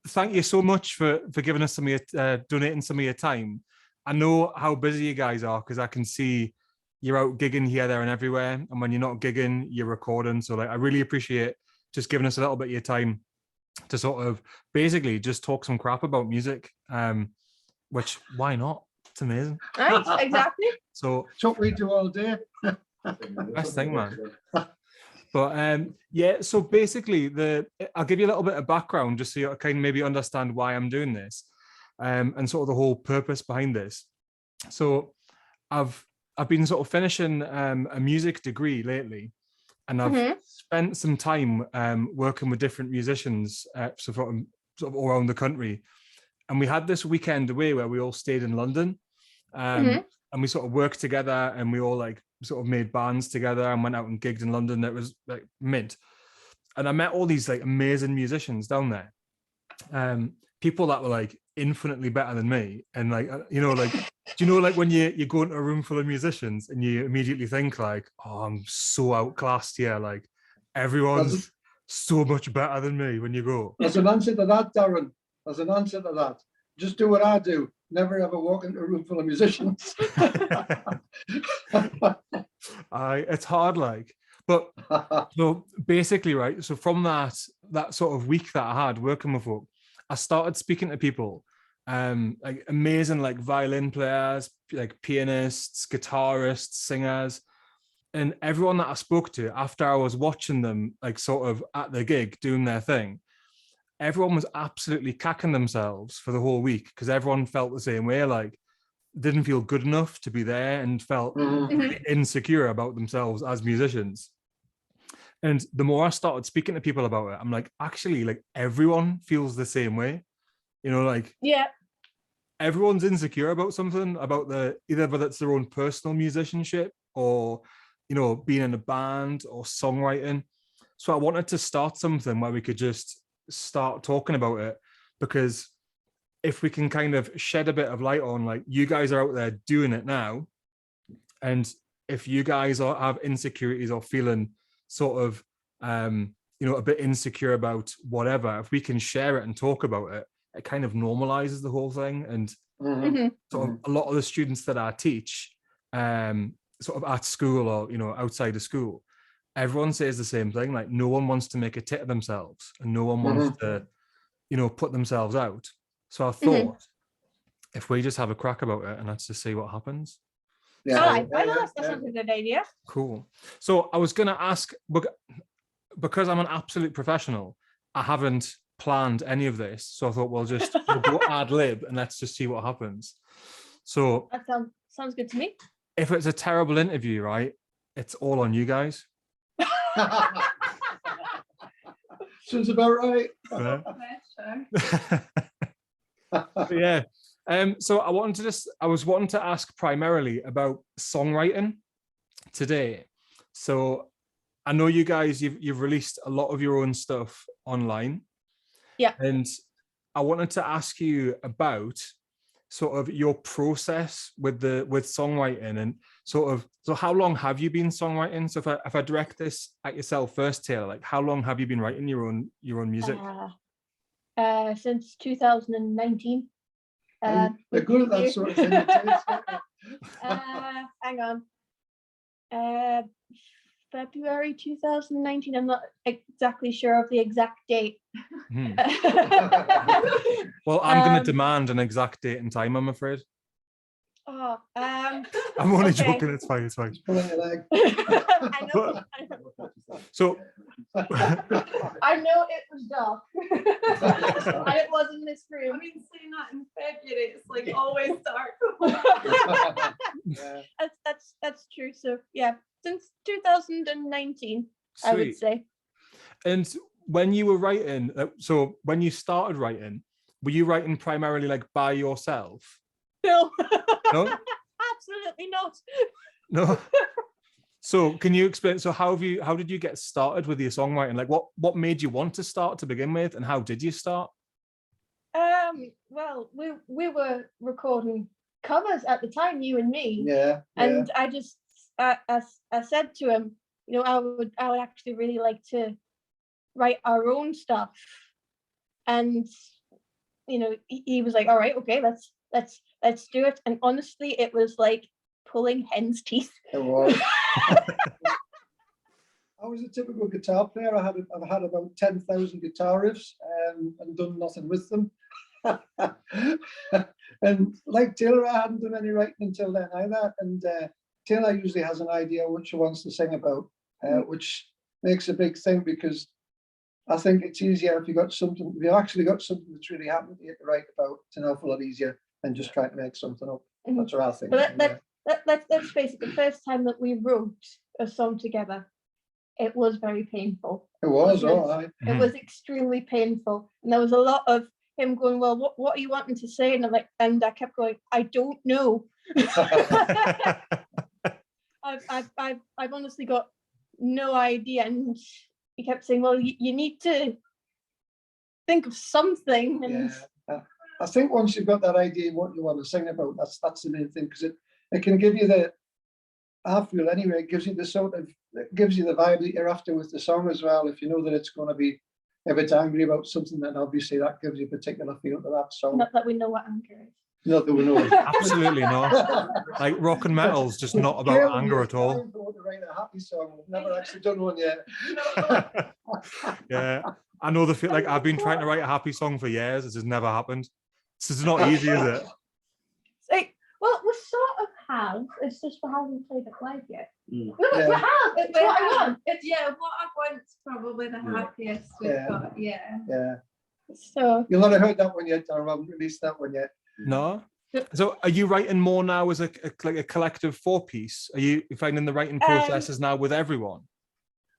thank you so much for giving us some of your, donating some of your time. I know how busy you guys are because I can see you're out gigging here, there, and everywhere. And when you're not gigging, you're recording. So like, I really appreciate just giving us a little bit of your time to sort of basically just talk some crap about music. Which why not? It's amazing. Right, exactly. So It's what we do all day. best thing, man. But yeah, so basically I'll give you a little bit of background just so you can maybe understand why I'm doing this, and sort of the whole purpose behind this. So I've been sort of finishing a music degree lately, and I've spent some time working with different musicians sort of all around the country. And we had this weekend away where we all stayed in London, and we sort of worked together, and we all like sort of made bands together and went out and gigged in London. That was like mint. And I met all these like amazing musicians down there. People that were like infinitely better than me. And like, you know, like, do you know, like when you go into a room full of musicians and you immediately think like, oh, I'm so outclassed here. Like everyone's so much better than me when you go. As an answer to that, Darren, as an answer to that, just do what I do. Never ever walk into a room full of musicians. It's hard, like, but so basically, right. So from that sort of week that I had working with folk, I started speaking to people, like amazing, like violin players, like pianists, guitarists, singers, and everyone that I spoke to after I was watching them, like sort of at the gig doing their thing. Everyone was absolutely cacking themselves for the whole week because everyone felt the same way, like didn't feel good enough to be there and felt insecure about themselves as musicians. And the more I started speaking to people about it, I'm like, actually, like everyone feels the same way, you know, like everyone's insecure about something, about either whether it's their own personal musicianship or, you know, being in a band or songwriting. So I wanted to start something where we could just start talking about it, because if we can kind of shed a bit of light on, like, you guys are out there doing it now, and if you guys have insecurities or feeling sort of you know, a bit insecure about whatever, if we can share it and talk about it, it kind of normalizes the whole thing. And sort of a lot of the students that I teach sort of at school or, you know, outside of school, everyone says the same thing, like no one wants to make a tit of themselves and no one wants to, you know, put themselves out. So I thought if we just have a crack about it and let's just see what happens. Yeah, that sounds a good idea. Cool. So I was going to ask, because I'm an absolute professional, I haven't planned any of this. So I thought we'll go ad lib and let's just see what happens. So that sounds good to me. If it's a terrible interview, right, it's all on you guys. Sounds about right. Yeah. So I was wanting to ask primarily about songwriting today. So I know you guys, you've released a lot of your own stuff online. Yeah. And I wanted to ask you about sort of your process with songwriting, and sort of, so how long have you been songwriting? So if I direct this at yourself first, Taylor, like how long have you been writing your own music? Since 2019. They're good at that sort of thing. Hang on. February 2019. I'm not exactly sure of the exact date. Well, I'm going to demand an exact date and time, I'm afraid. I'm only joking. It's fine. I know. So I know it was dark. And it was in this room. I mean, saying that in February, it's like always dark. That's true. So yeah, since 2019, sweet. I would say. And when you were writing, so when you started writing, were you writing primarily like by yourself? No. No? Absolutely not. No. So can you explain, so how did you get started with your songwriting? Like what made you want to start to begin with, and how did you start? Well, we were recording covers at the time, you and me. Yeah. And I just I said to him, you know, I would actually really like to write our own stuff. And he was like, all right, okay, let's do it. And honestly, it was like pulling hen's teeth. It was. I was a typical guitar player. I've had about 10,000 guitar riffs and done nothing with them. And like Taylor, I hadn't done any writing until then either. And Taylor usually has an idea what she wants to sing about, which makes a big thing, because I think it's easier if you've actually got something that's really happened to you to write about. It's an awful lot easier than just trying to make something up. That's what I think. But let's face it, the first time that we wrote a song together, it was very painful. It was, all right. It was extremely painful. And there was a lot of him going, well, what are you wanting to say? And I kept going, I don't know. I've honestly got no idea. And he kept saying, well, you need to think of something. And I think once you've got that idea what you want to sing about, that's the main thing, because it can give you I feel anyway, it gives you the vibe that you're after with the song as well. If you know that it's going to be, if it's angry about something, then obviously that gives you a particular feel to that song. Not that we know what anger is. Not that we know. Absolutely not. Like rock and metal's just not about anger at all. To write a happy song. We've never actually done one yet. Yeah, I know the feel. Like I've been trying to write a happy song for years. It has never happened. It's not easy, is it? Like, well, we sort of have. It's just we haven't played it live yet. Mm. No, we have. It's what I want. What I want's probably the happiest we've got. Yeah. So You'll not have heard that one yet, Darren. I haven't released that one yet. No. So are you writing more now as like a collective four-piece? Are you finding the writing processes now with everyone?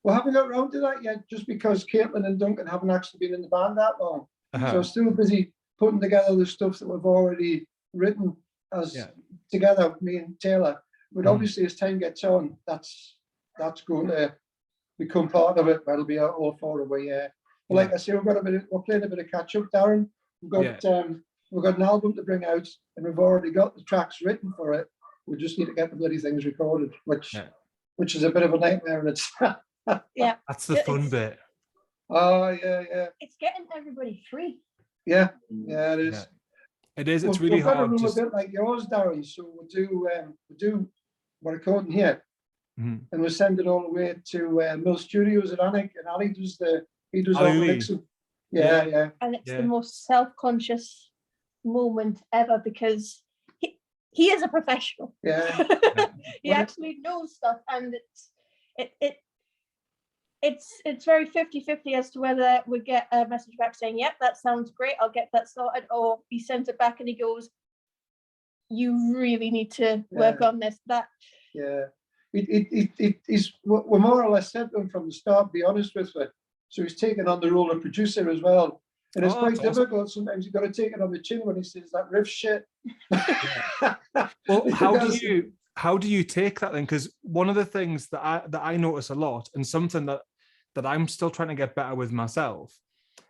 We haven't got around to that yet, just because Caitlin and Duncan haven't actually been in the band that long. So I'm still busy putting together the stuff that we've already written together, me and Taylor. But obviously, as time gets on, that's going to become part of it. That'll be all four of us. But like I say, we're playing a bit of catch up, Darren. We've got an album to bring out, and we've already got the tracks written for it. We just need to get the bloody things recorded, which is a bit of a nightmare in itself. yeah, That's the fun bit. Oh yeah. It's getting everybody free. Yeah, it is. Yeah. It is. It's really hard. We've got a bit like yours, Darren. So we do we're recording here, and we send it all the way to Mill Studios at Alnwick, and Ali does all the mixing. Yeah. And it's the most self-conscious moment ever, because he is a professional. He actually knows stuff, and it's very 50-50 as to whether we get a message back saying, yep, that sounds great, I'll get that sorted, or he sends it back and he goes, you really need to work on this, that. We're more or less said them from the start, to be honest with you. So he's taken on the role of producer as well. And it's quite difficult. Awesome. Sometimes you've got to take it on the chin when he says that riff shit. Well, how do you take that then? Because one of the things that I notice a lot, and something that I'm still trying to get better with myself,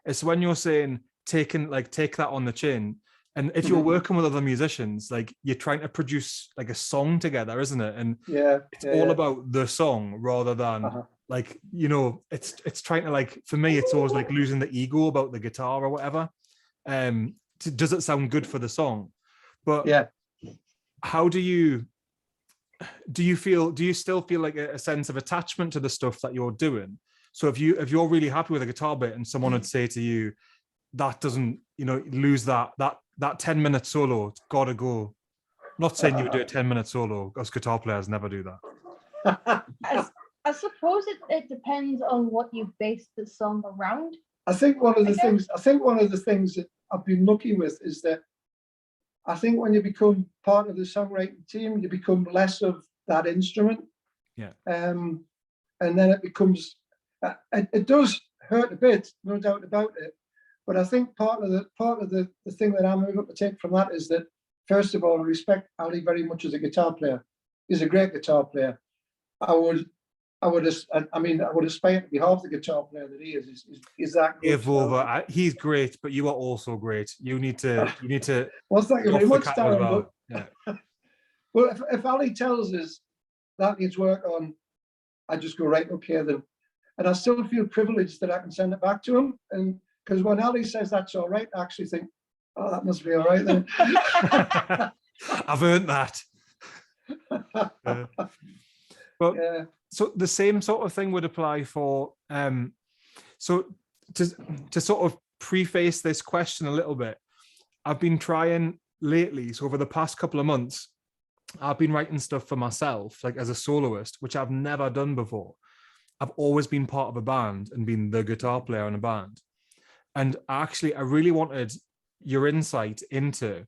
is when you're saying take that on the chin. And if you're working with other musicians, like you're trying to produce like a song together, isn't it? And it's all about the song rather than like, it's trying to, like, for me, it's always like losing the ego about the guitar or whatever. Does it sound good for the song? But how do you still feel like a sense of attachment to the stuff that you're doing? So if you're really happy with a guitar bit and someone would say to you, that doesn't, lose that 10-minute solo, it's gotta go. Not saying you would do a 10-minute solo, because guitar players never do that. I suppose it depends on what you base the song around. I think one of the things that I've been lucky with is that I think when you become part of the songwriting team, you become less of that instrument. And then it becomes, it does hurt a bit, no doubt about it. But I think part of the thing that I'm able to take from that is that, first of all, I respect Ali very much as a guitar player. He's a great guitar player. I would aspire to be half the guitar player that he is. Is that good? He's great, but you are also great. You need to. Well, thank you very much, Darren. Well, if Ali tells us that needs work on, I just go right, okay then. And I still feel privileged that I can send it back to him. And because when Ali says that's all right, I actually think Oh, that must be all right then. I've earned that. But Yeah. so the same sort of thing would apply for so to sort of preface this question a little bit, I've been trying lately, so over the past couple of months, I've been writing stuff for myself, like as a soloist, which I've never done before. I've always been part of a band and been the guitar player in a band. And I really wanted your insight into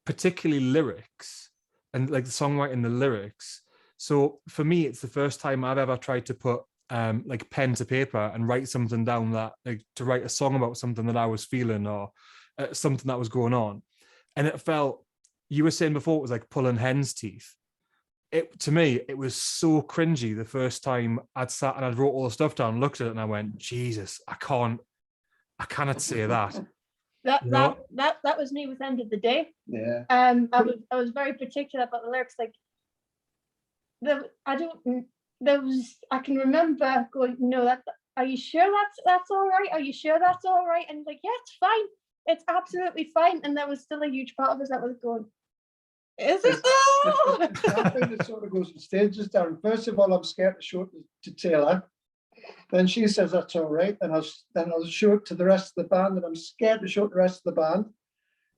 particularly lyrics and like the songwriting, the lyrics. So for me, it's the first time I've ever tried to put like pen to paper and write something down, that like to write a song about something that I was feeling or something that was going on. And it felt, you were saying before, it was like pulling hen's teeth. To me, it was so cringy the first time I'd sat and I'd wrote all the stuff down, looked at it, and I went, Jesus, I cannot say that. That was me with End of the Day. Yeah. I was very particular about the lyrics. Like I can remember going, no, are you sure that's all right? Are you sure that's all right? And like, yeah, it's fine. It's absolutely fine. And there was still a huge part of us that was going, is it though? I think it sort of goes in stages, Darren. First of all, I'm scared to show it to Taylor. Then she says that's all right. And I'll show it to the rest of the band, and I'm scared to show it to the rest of the band.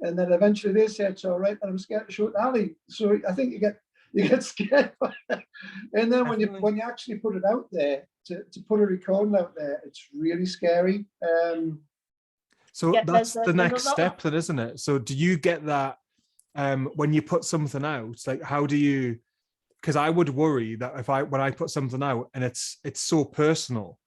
And then eventually they say it's all right, and I'm scared to show it to Ali. So I think you get scared. And then when you actually put it out there, to put a recording out there, it's really scary. So that's the next step then, isn't it? So do you get that when you put something out? Like, how do you, because I would worry that when I put something out and it's so personal,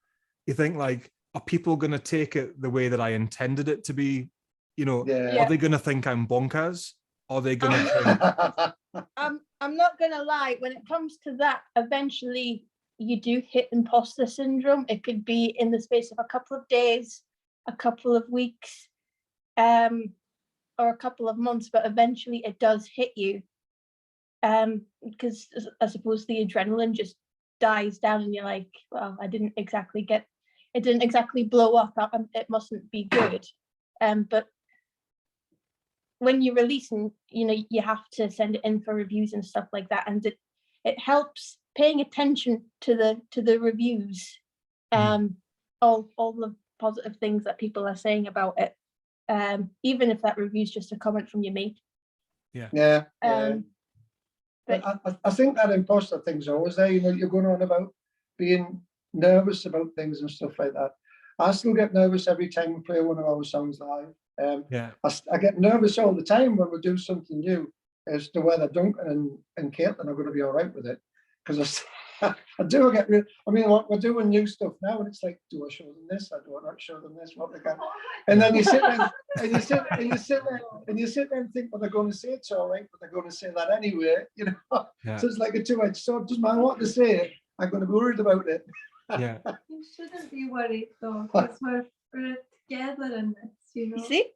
you think like, are people going to take it the way that I intended it to be? You know, Yeah. Are they going to think I'm bonkers? Are they going to think... I'm not going to lie, when it comes to that, eventually you do hit imposter syndrome. It could be in the space of a couple of days, a couple of weeks, or a couple of months, but eventually it does hit you. Because I suppose the adrenaline just dies down and you're like, well, it didn't exactly blow up. It mustn't be good. But when you're releasing, you have to send it in for reviews and stuff like that. And it helps paying attention to the reviews, all the positive things that people are saying about it. Even if that review is just a comment from your mate. Yeah. But I think that imposter thing's always there. You're going on about being nervous about things and stuff like that. I still get nervous every time we play one of our songs live. I get nervous all the time when we do something new as to whether Duncan and Caitlin are going to be all right with it. Because I do get real. I mean, we're doing new stuff now, and it's like, do I show them this? I do not show them this. What they can. And then you sit there and you sit there and think, well, they're going to say it's all right, but they're going to say that anyway. So it's like a two-edged sword. Doesn't matter what they say, I'm going to be worried about it. You shouldn't be worried though, because we're together in this. You see?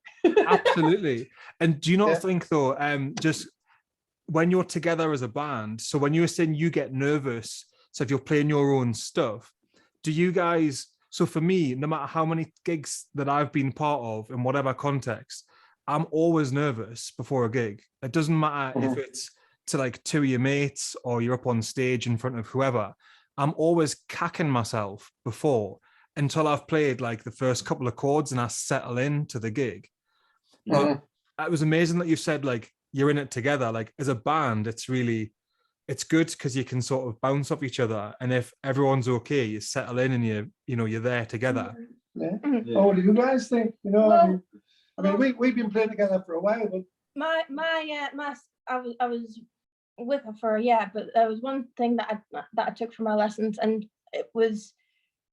Absolutely. And do you not think though, just when you're together as a band, so when you were saying you get nervous, so if you're playing your own stuff, do you guys, so for me, no matter how many gigs that I've been part of in whatever context, I'm always nervous before a gig. It doesn't matter if it's to like two of your mates or you're up on stage in front of whoever. I'm always cacking myself before until I've played like the first couple of chords and I settle into the gig. But it was amazing that you said like you're in it together. Like as a band, it's good because you can sort of bounce off each other, and if everyone's okay, you settle in and you're there together. Oh, what do you guys think? I mean, we've been playing together for a while, but I was with her for a year, but there was one thing that I took from our lessons, and it was,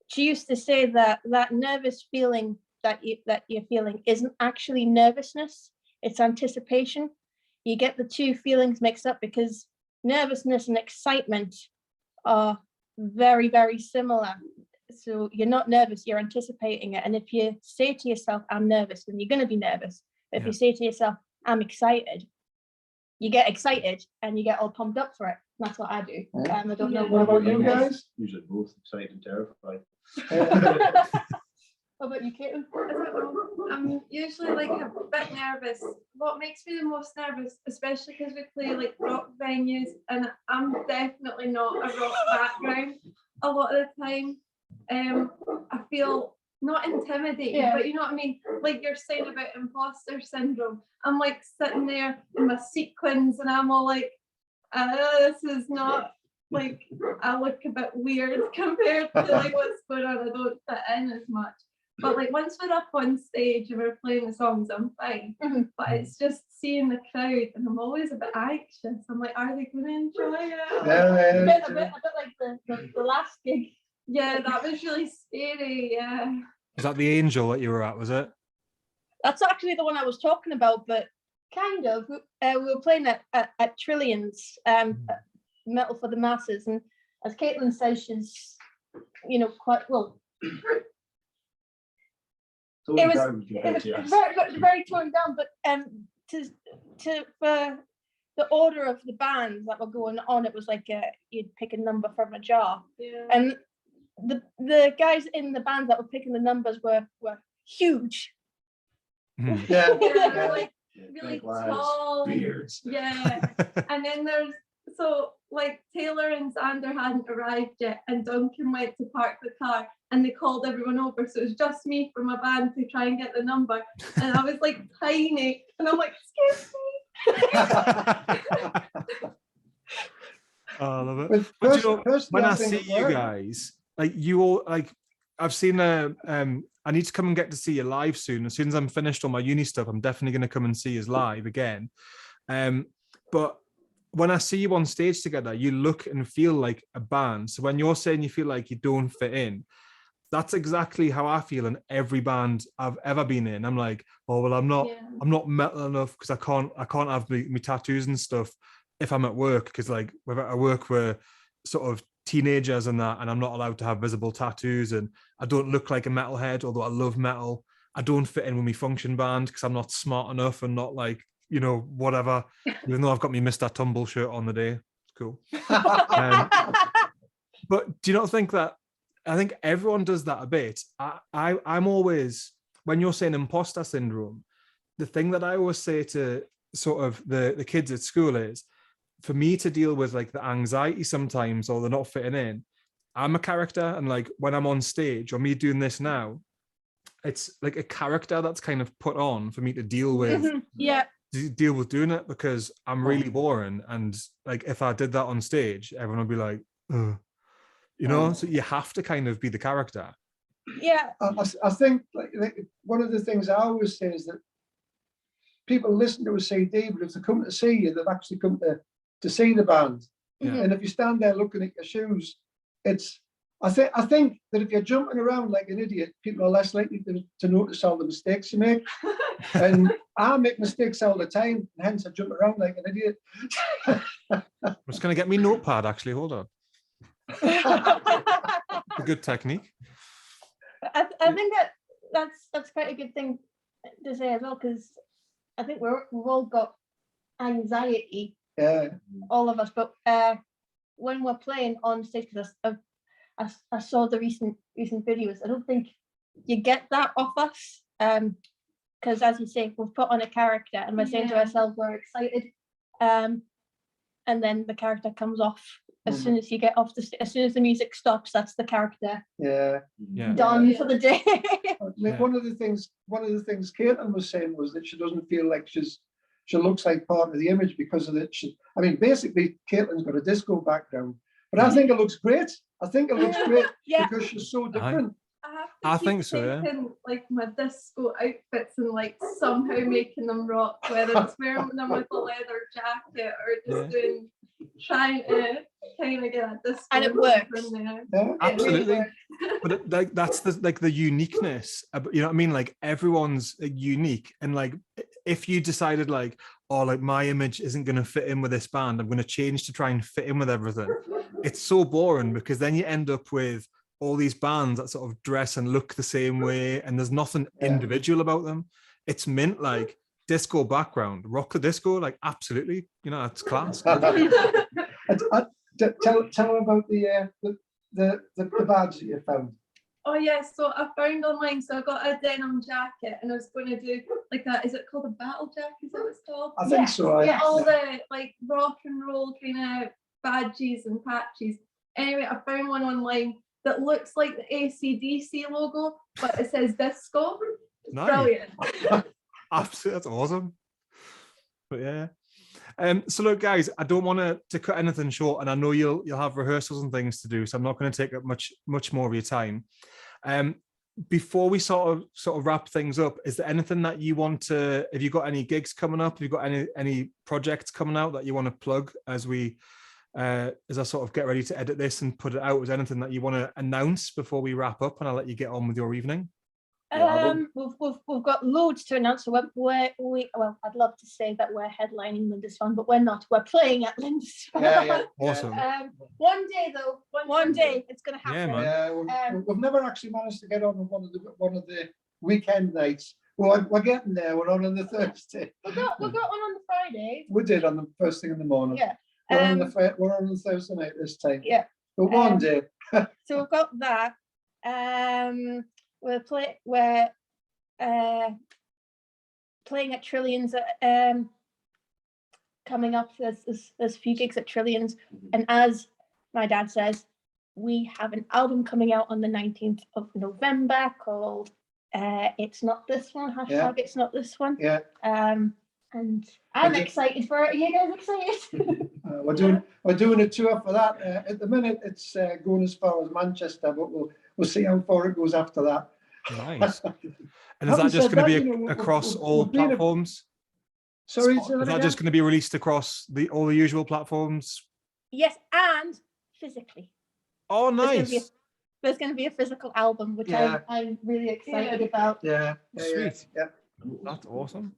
she used to say that nervous feeling that you're feeling isn't actually nervousness, it's anticipation. You get the two feelings mixed up because nervousness and excitement are very, very similar. So you're not nervous, you're anticipating it. And if you say to yourself, I'm nervous, then you're going to be nervous. But if you say to yourself, I'm excited, you get excited and you get all pumped up for it. That's what I do. I don't know. What about you guys? Usually both excited and terrified. What about you, Caitlin? I don't know. I'm usually like a bit nervous. What makes me the most nervous, especially because we play like rock venues, and I'm definitely not a rock background a lot of the time. I feel not intimidated, but you know what I mean? Like you're saying about imposter syndrome. I'm like sitting there in my sequins and I'm all like, this is not like, I look a bit weird compared to like what's going on. I don't fit in as much. But like once we're up on stage and we're playing the songs, I'm fine. But it's just seeing the crowd, and I'm always a bit anxious. I'm like, are they going to enjoy it? A bit like the last gig. Yeah, that was really scary. Yeah. Was that the Angel that you were at? Was it? That's actually the one I was talking about, but kind of. We were playing at Trillions, Metal for the Masses, and as Caitlin says, she's, quite well. It was very toned down, but for the order of the bands that were going on, it was like you'd pick a number from a jar, and the guys in the bands that were picking the numbers were huge. Like really tall beards. And then there's like Taylor and Xander hadn't arrived yet, and Duncan went to park the car and they called everyone over, so it was just me from my band to try and get the number, and I was like tiny and I'm like, excuse me. I love it. But when I see you guys, like you all, like I've seen I need to come and get to see you live soon. As soon as I'm finished all my uni stuff, I'm definitely going to come and see you live again. But when I see you on stage together, you look and feel like a band. So when you're saying you feel like you don't fit in, that's exactly how I feel in every band I've ever been in. I'm like, oh well, I'm not metal enough because I can't have my tattoos and stuff if I'm at work, because like at work we're sort of teenagers and that, and I'm not allowed to have visible tattoos, and I don't look like a metalhead, although I love metal. I don't fit in with my function band because I'm not smart enough and not like, whatever, even though I've got my Mr. Tumble shirt on the day. It's cool. But do you not think that, I think everyone does that a bit. I'm always, when you're saying imposter syndrome, the thing that I always say to sort of the kids at school is, for me to deal with like the anxiety sometimes, or the not fitting in, I'm a character, and like when I'm on stage, or me doing this now, it's like a character that's kind of put on for me to deal with. Deal with doing it, because I'm really boring, and like if I did that on stage, everyone would be like, so you have to kind of be the character. I think like one of the things I always say is that people listen to a CD, but if they come to see you, they've actually come to see the band. And if you stand there looking at your shoes, I think that if you're jumping around like an idiot, people are less likely to notice all the mistakes you make. And I make mistakes all the time, and hence I jump around like an idiot. I'm just going to get me notepad, actually. Hold on. A good technique. I think that's quite a good thing to say as well, because I think we've all got anxiety, all of us, but when we're playing on stage, because I saw the recent videos, I don't think you get that off us, because as you say, we've put on a character and we're saying to ourselves we're excited, and then the character comes off as soon as you get off as soon as the music stops. That's the character done for the day. One of the things Caitlin was saying was that she doesn't feel like she looks like part of the image because of it. Basically Caitlin's got a disco background, but I think it looks great. Because she's so different. I think so. Taking, like my disco outfits and like somehow making them rock, whether it's wearing them with a leather jacket or just trying to kind of get a disco. And it works. Absolutely. But that's the uniqueness. You know what I mean? Like everyone's unique, and like if you decided like, oh, like my image isn't going to fit in with this band, I'm going to change to try and fit in with everything. It's so boring, because then you end up with all these bands that sort of dress and look the same way, and there's nothing individual about them. It's mint, like disco background, rock the disco, like absolutely, it's class. Tell about the bags that you found. Oh yeah, so I found online, so I got a denim jacket and I was going to do like a, is it called a battle jacket? Is that what it's called? I think so. yes. All the like rock and roll kind of badges and patches. Anyway, I found one online that looks like the AC/DC logo, but it says disco. It's Nice. brilliant. Absolutely, that's awesome. But yeah. So look, guys, I don't want to cut anything short, and I know you'll have rehearsals and things to do, so I'm not going to take up much more of your time. Before we sort of wrap things up, is there anything that you want to? Have you got any gigs coming up? Have you got any projects coming out that you want to plug as I sort of get ready to edit this and put it out? Is there anything that you want to announce before we wrap up, and I'll let you get on with your evening? We've got loads to announce. So well, I'd love to say that we're headlining Lindisfarne, but we're not. We're playing at Lindisfarne. Yeah. Awesome. One day though, one day it's going to happen. Yeah, man. Yeah, we've never actually managed to get on one of the weekend nights. Well, we're getting there. We're on the Thursday. We got one on the Friday. We did on the first thing in the morning. Yeah. We're on the Thursday night this time. Yeah. But one day. So we've got that. We're playing at Trillions coming up. There's a few gigs at Trillions, and as my dad says, we have an album coming out on the 19th of November called It's Not This One, # It's Not This One. Yeah. And I'm excited for it. Are you guys excited? We're doing a tour for that. At the minute, it's going as far as Manchester, but we'll see how far it goes after that. Nice. And is that just going to be across all platforms? Sorry, is that just going to be released across all the usual platforms? Yes, and physically. Oh, nice. There's going to be a physical album, which I'm really excited about. Yeah. Sweet. Yeah. That's awesome.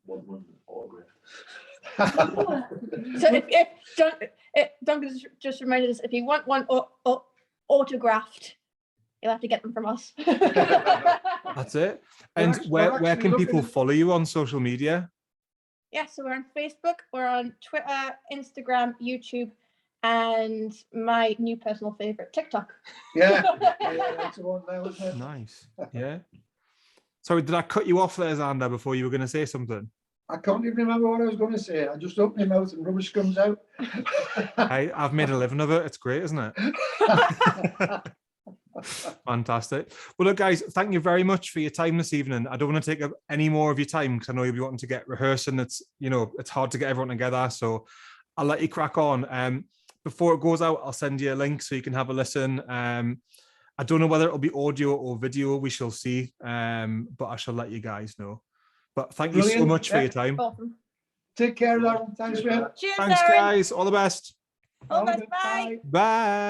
So if Duncan just reminded us, if you want one autographed, you'll have to get them from us. That's it. And where can people follow you on social media? Yeah, so we're on Facebook, we're on Twitter, Instagram, YouTube, and my new personal favorite, TikTok. Yeah, that's the one now, isn't it? Nice. Yeah. Sorry, did I cut you off there, Xander, before you were going to say something? I can't even remember what I was going to say. I just opened my mouth and rubbish comes out. Hey, I've made a living of it. It's great, isn't it? Fantastic. Well, look, guys, thank you very much for your time this evening. I don't want to take up any more of your time because I know you'll be wanting to get rehearsing. It's hard to get everyone together, so I'll let you crack on. Before it goes out, I'll send you a link so you can have a listen. I don't know whether it'll be audio or video. We shall see, but I shall let you guys know. But thank you so much for your time. Awesome. Take care, Lauren. Thanks, man. Cheers, Thanks, Aaron. guys. All the best. All the best. Bye. Bye.